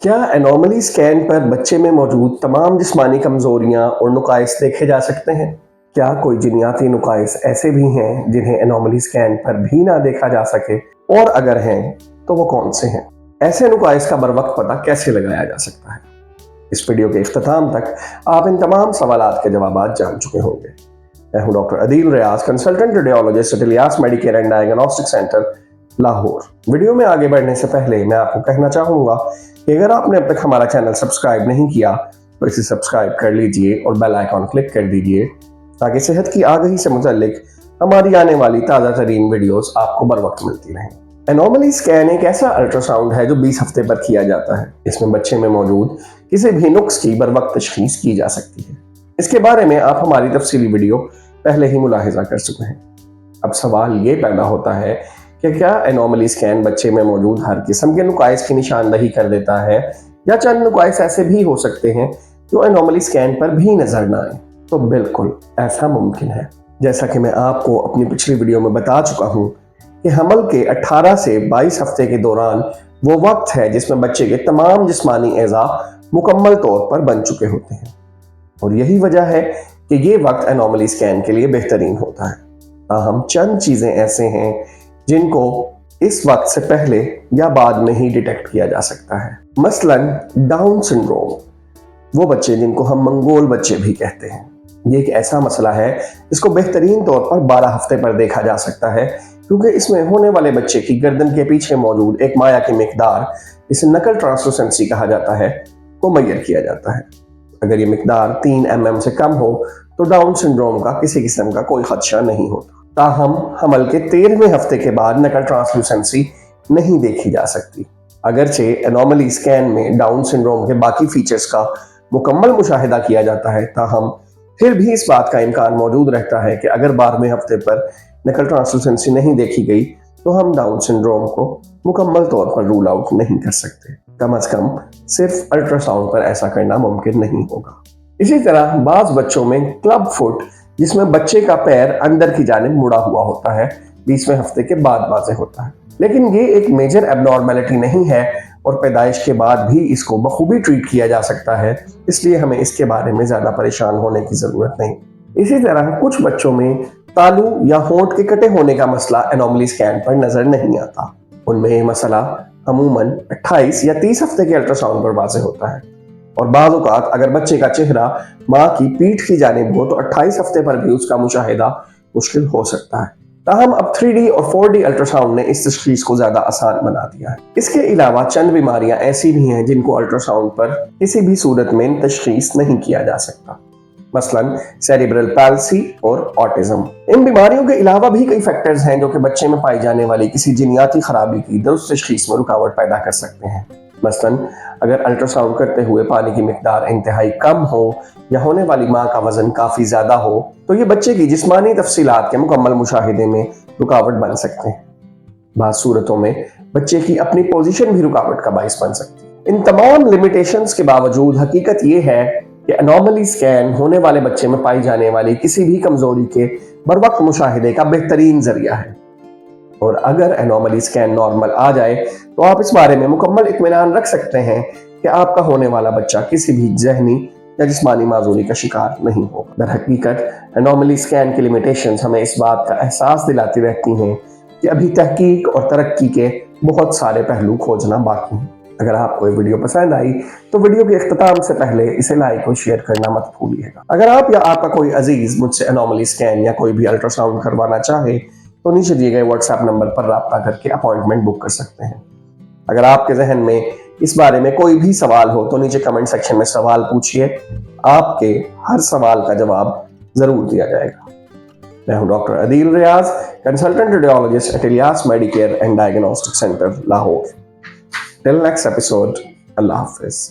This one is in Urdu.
کیا انوملی اسکین پر بچے میں موجود تمام جسمانی کمزوریاں اور نقائص دیکھے جا سکتے ہیں؟ کیا کوئی جینیاتی نقائص ایسے بھی ہیں جنہیں انوملی اسکین پر بھی نہ دیکھا جا سکے، اور اگر ہیں تو وہ کون سے ہیں؟ ایسے نقائص کا بروقت پتہ کیسے لگایا جا سکتا ہے؟ اس ویڈیو کے اختتام تک آپ ان تمام سوالات کے جوابات جان چکے ہوں گے۔ میں ہوں doctor Adeel Riaz, consultant radiologist at Ilyas Medicare and diagnostic centre, Lahore. Video میں آگے بڑھنے سے پہلے میں آپ کو کہنا چاہوں گا کہ اگر آپ نے اب تک ہمارا چینل سبسکرائب نہیں کیا تو اسے سبسکرائب کر لیجئے اور بیل آئیکن کلک کر دیجئے تاکہ صحت کی آگہی سے متعلق ہماری آنے والی تازہ ترین ویڈیوز آپ کو بروقت ملتی رہیں۔ انوملی اسکین ایک ایسا الٹرا ساؤنڈ ہے جو 20 ہفتے پر کیا جاتا ہے۔ اس میں بچے میں موجود کسی بھی نقص کی بروقت تشخیص کی جا سکتی ہے۔ اس کے بارے میں آپ ہماری تفصیلی ویڈیو پہلے ہی ملاحظہ کر چکے ہیں۔ اب سوال یہ پیدا ہوتا ہے کہ کیا انوملی اسکین بچے میں موجود ہر قسم کے نقائص کی نشاندہی کر دیتا ہے، یا چند نقائص ایسے بھی ہو سکتے ہیں جو انوملی اسکین پر بھی نظر نہ آئیں؟ تو بالکل ایسا ممکن ہے۔ جیسا کہ میں آپ کو اپنی پچھلی ویڈیو میں بتا چکا ہوں کہ حمل کے 18 سے 22 ہفتے کے دوران وہ وقت ہے جس میں بچے کے تمام جسمانی اعضاء مکمل طور پر بن چکے ہوتے ہیں، اور یہی وجہ ہے کہ یہ وقت انوملی اسکین کے لیے بہترین ہوتا ہے۔ تاہم چند چیزیں ایسے ہیں جن کو اس وقت سے پہلے یا بعد میں ہی ڈیٹیکٹ کیا جا سکتا ہے۔ مثلاً ڈاؤن سنڈروم، وہ بچے جن کو ہم منگول بچے بھی کہتے ہیں۔ یہ ایک ایسا مسئلہ ہے جس کو بہترین طور پر 12 ہفتے پر دیکھا جا سکتا ہے، کیونکہ اس میں ہونے والے بچے کی گردن کے پیچھے موجود ایک مائع کی مقدار، جسے نکل ٹرانسلوسنسی کہا جاتا ہے، کو میئر کیا جاتا ہے۔ اگر یہ مقدار 3 mm سے کم ہو تو ڈاؤن سنڈروم کا کسی قسم کا کوئی خدشہ نہیں ہوتا۔ تاہم حمل کے 13ویں ہفتے کے بعد نکل ٹرانسلوسنسی نہیں دیکھی جا سکتی۔ اگرچہ انوملی اسکین میں ڈاؤن سنڈروم کے باقی فیچرز کا مکمل مشاہدہ کیا جاتا ہے، تاہم پھر بھی اس بات کا امکان موجود رہتا ہے کہ اگر 12ویں ہفتے پر نکل ٹرانسلوسنسی نہیں دیکھی گئی تو ہم ڈاؤن سنڈروم کو مکمل طور پر رول آؤٹ نہیں کر سکتے۔ کم از کم صرف الٹرا ساؤنڈ پر ایسا کرنا ممکن نہیں ہوگا۔ اسی طرح بعض بچوں میں کلب فٹ، جس میں بچے کا پیر اندر کی جانب مڑا ہوا ہوتا ہے، 20ویں ہفتے کے بعد واضح ہوتا ہے، لیکن یہ ایک میجر ایب نارمیلٹی نہیں ہے اور پیدائش کے بعد بھی اس کو بخوبی ٹریٹ کیا جا سکتا ہے، اس لیے ہمیں اس کے بارے میں زیادہ پریشان ہونے کی ضرورت نہیں۔ اسی طرح کچھ بچوں میں تالو یا ہونٹ کے کٹے ہونے کا مسئلہ انوملی اسکین پر نظر نہیں آتا۔ ان میں یہ مسئلہ عموماً 28 یا 30 ہفتے کے الٹرا ساؤنڈ پر واضح ہوتا ہے، اور بعض اوقات اگر بچے کا چہرہ ماں کی پیٹھ کی جانب ہو تو 28 ہفتے پر بھی اس کا مشاہدہ مشکل ہو سکتا ہے۔ تاہم اب 3D اور 4D الٹرا ساؤنڈ نے اس تشخیص کو زیادہ آسان بنا دیا ہے۔ اس کے علاوہ چند بیماریاں ایسی بھی ہیں جن کو الٹرا ساؤنڈ پر کسی بھی صورت میں تشخیص نہیں کیا جا سکتا، مثلاً سیریبرل پیلسی اور آٹزم۔ ان بیماریوں کے علاوہ بھی کئی فیکٹرز ہیں جو کہ بچے میں پائی جانے والی کسی جینیاتی خرابی کی درست تشخیص میں رکاوٹ پیدا کر سکتے ہیں۔ مثلاً اگر الٹرا ساؤنڈ کرتے ہوئے پانی کی مقدار انتہائی کم ہو یا ہونے والی ماں کا وزن کافی زیادہ ہو تو یہ بچے کی جسمانی تفصیلات کے مکمل مشاہدے میں رکاوٹ بن سکتے ہیں۔ بعض صورتوں میں بچے کی اپنی پوزیشن بھی رکاوٹ کا باعث بن سکتی ہے۔ ان تمام لیمیٹیشنز کے باوجود حقیقت یہ ہے کہ انوملی اسکین ہونے والے بچے میں پائی جانے والی کسی بھی کمزوری کے بروقت مشاہدے کا بہترین ذریعہ ہے، اور اگر انوملی اسکین نارمل آ جائے تو آپ اس بارے میں مکمل اطمینان رکھ سکتے ہیں کہ آپ کا ہونے والا بچہ کسی بھی ذہنی یا جسمانی معذوری کا شکار نہیں ہوگا۔ در حقیقت انوملی اسکین کی لیمیٹیشنز ہمیں اس بات کا احساس دلاتی رہتی ہیں کہ ابھی تحقیق اور ترقی کے بہت سارے پہلو کھوجنا باقی ہیں۔ اگر آپ کو یہ ویڈیو پسند آئی تو ویڈیو کے اختتام سے پہلے اسے لائک اور شیئر کرنا مت بھولیے گا۔ اگر آپ یا آپ کا کوئی عزیز مجھ سے انوملی اسکین یا کوئی بھی الٹرا ساؤنڈ کروانا چاہے تو نیچے دیے گئے واٹس ایپ نمبر پر رابطہ کر کے اپائنٹمنٹ بک کر سکتے ہیں۔ اگر آپ کے ذہن میں اس بارے میں کوئی بھی سوال ہو تو نیچے کمنٹ سیکشن میں سوال پوچھیے، آپ کے ہر سوال کا جواب ضرور دیا جائے گا۔ میں ہوں doctor Adeel Riaz, consultant radiologist at Ilyas Medicare and diagnostic centre, Lahore. Till next episode, اللہ حافظ۔